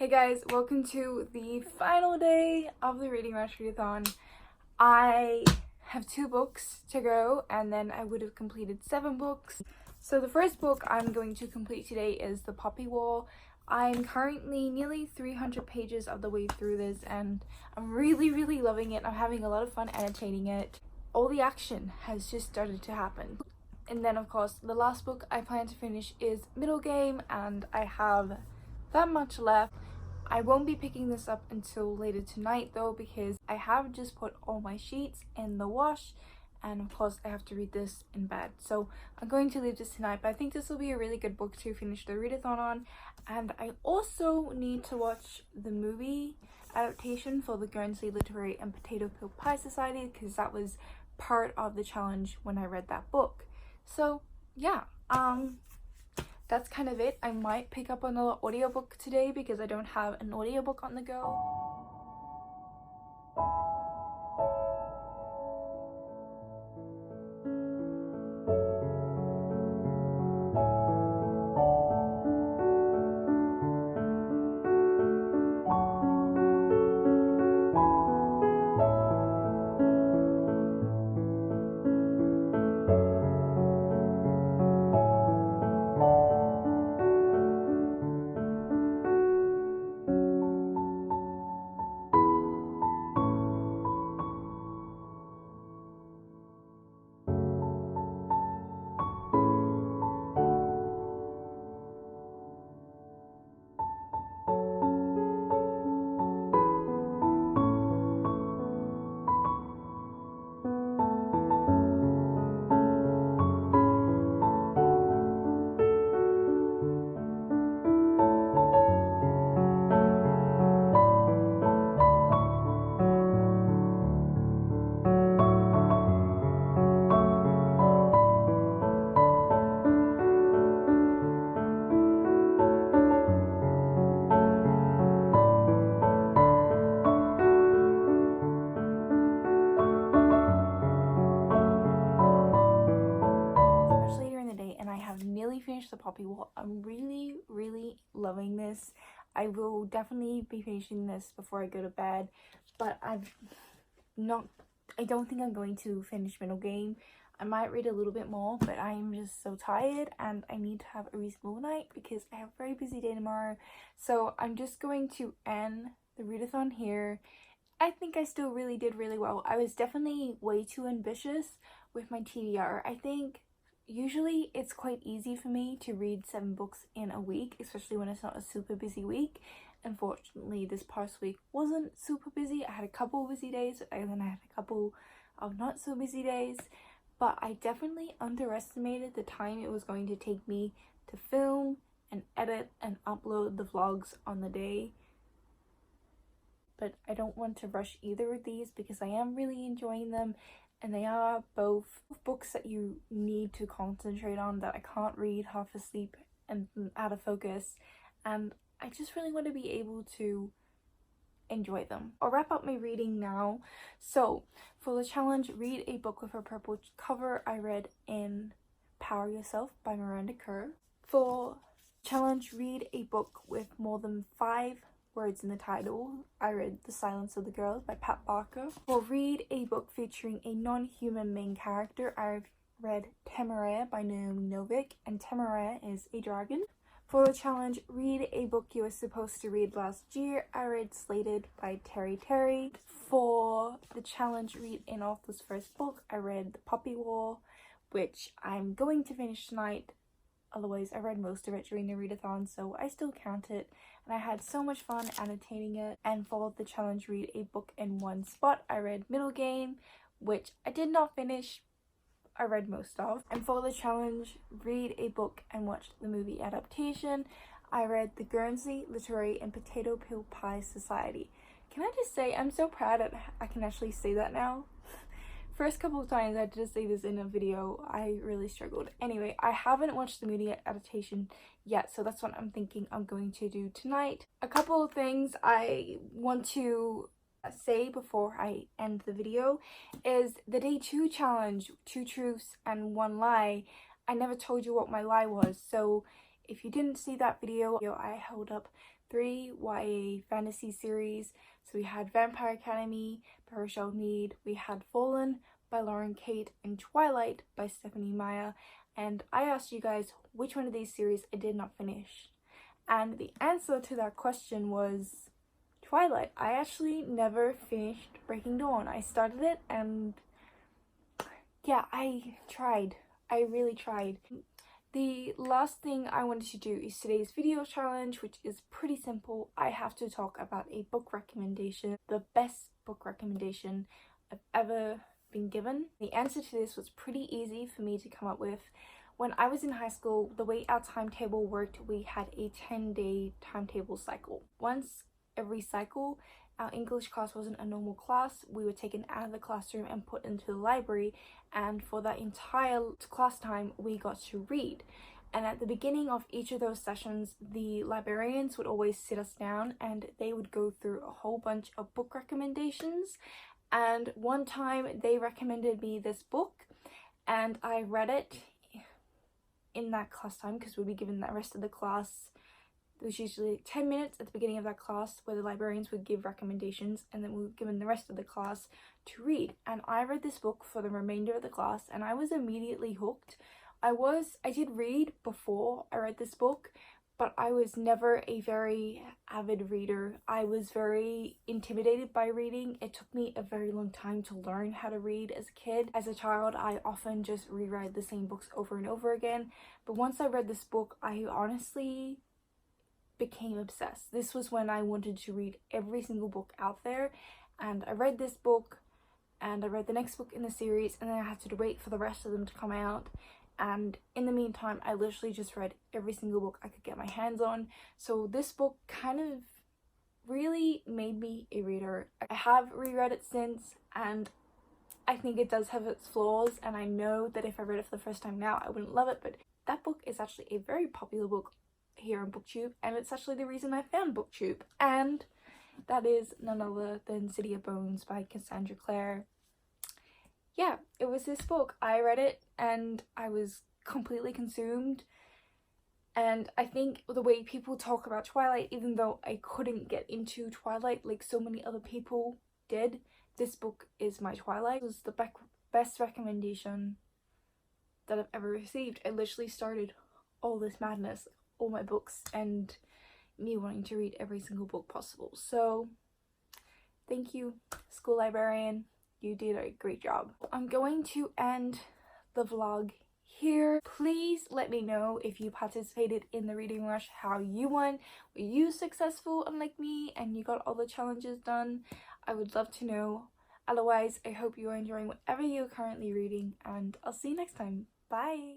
Hey guys, welcome to the final day of the Reading Rush Readathon. I have 2 books to go and then I would have completed 7 books. So the first book I'm going to complete today is The Poppy Wall. I'm currently nearly 300 pages of the way through this and I'm really loving it. I'm having a lot of fun annotating it. All the action has just started to happen. And then of course the last book I plan to finish is Middle Game, and I have that much left. I won't be picking this up until later tonight though, because I have just put all my sheets in the wash and of course I have to read this in bed. So I'm going to leave this tonight, but I think this will be a really good book to finish the readathon on. And I also need to watch the movie adaptation for the Guernsey Literary and Potato Peel Pie Society, because that was part of the challenge when I read that book. So yeah, that's kind of it. I might pick up another audiobook today because I don't have an audiobook on the go. Finish The Poppy Wall. I'm really loving this. I will definitely be finishing this before I go to bed, but I don't think I'm going to finish Middle Game. I might read a little bit more, but I am just so tired and I need to have a reasonable night because I have a very busy day tomorrow. So I'm just going to end the readathon here. I think I still really did really well. I was definitely way too ambitious with my TBR. I think usually it's quite easy for me to read 7 books in a week, especially when it's not a super busy week. Unfortunately, this past week wasn't super busy. I had a couple of busy days and then I had a couple of not so busy days, but I definitely underestimated the time it was going to take me to film and edit and upload the vlogs on the day. But I don't want to rush either of these because I am really enjoying them. And they are both books that you need to concentrate on, that I can't read half asleep and out of focus. And I just really want to be able to enjoy them. I'll wrap up my reading now. So for the challenge, read a book with a purple cover. I read Empower Yourself by Miranda Kerr. For challenge, read a book with more than 5 words in the title. I read The Silence of the Girls by Pat Barker. For read a book featuring a non-human main character, I've read Temeraire by Naomi Novik, and Temeraire is a dragon. For the challenge, read a book you were supposed to read last year, I read Slated by Terry Terry. For the challenge, read an author's first book, I read The Poppy Wall, which I'm going to finish tonight. Otherwise, I read most of it during the readathon, so I still count it. And I had so much fun annotating it. And for the challenge, read a book in one spot, I read Middle Game, which I did not finish. I read most of. And for the challenge, read a book and watch the movie adaptation, I read The Guernsey Literary and Potato Peel Pie Society. Can I just say, I'm so proud that I can actually say that now. First couple of times I had to say this in a video, I really struggled. Anyway, I haven't watched the movie adaptation yet, so that's what I'm thinking I'm going to do tonight. A couple of things I want to say before I end the video is the day 2 challenge, 2 truths and 1 lie. I never told you what my lie was, so if you didn't see that video, I held up 3 YA fantasy series. So we had Vampire Academy by Rochelle Mead, we had Fallen by Lauren Kate, and Twilight by Stephanie Meyer. And I asked you guys which one of these series I did not finish. And the answer to that question was Twilight. I actually never finished Breaking Dawn. I started it and yeah, I tried. I really tried. The last thing I wanted to do is today's video challenge, which is pretty simple. I have to talk about a book recommendation, the best book recommendation I've ever been given. The answer to this was pretty easy for me to come up with. When I was in high school, the way our timetable worked, we had a 10-day timetable cycle. Once every cycle, our English class wasn't a normal class. We were taken out of the classroom and put into the library, and for that entire class time we got to read. And at the beginning of each of those sessions, the librarians would always sit us down and they would go through a whole bunch of book recommendations. And one time they recommended me this book and I read it in that class time, because we'd be given that rest of the class. There was usually 10 minutes at the beginning of that class where the librarians would give recommendations, and then we were given the rest of the class to read. And I read this book for the remainder of the class and I was immediately hooked. I did read before I read this book, but I was never a very avid reader. I was very intimidated by reading. It took me a very long time to learn how to read as a kid. As a child, I often just reread the same books over and over again. But once I read this book, I honestly became obsessed. This was when I wanted to read every single book out there, and I read this book and I read the next book in the series, and then I had to wait for the rest of them to come out. And in the meantime, I literally just read every single book I could get my hands on. So this book kind of really made me a reader. I have reread it since, and I think it does have its flaws, and I know that if I read it for the first time now I wouldn't love it, but that book is actually a very popular book here on BookTube, and it's actually the reason I found BookTube, and that is none other than City of Bones by Cassandra Clare. Yeah, it was this book. I read it and I was completely consumed, and I think the way people talk about Twilight, even though I couldn't get into Twilight like so many other people did, this book is my Twilight. It was the best recommendation that I've ever received. I literally started all this madness, all my books, and me wanting to read every single book possible. So thank you, school librarian. You did a great job. I'm going to end the vlog here. Please let me know if you participated in the reading rush, how you won. Were you successful unlike me and you got all the challenges done? I would love to know. Otherwise, I hope you are enjoying whatever you're currently reading, and I'll see you next time. Bye!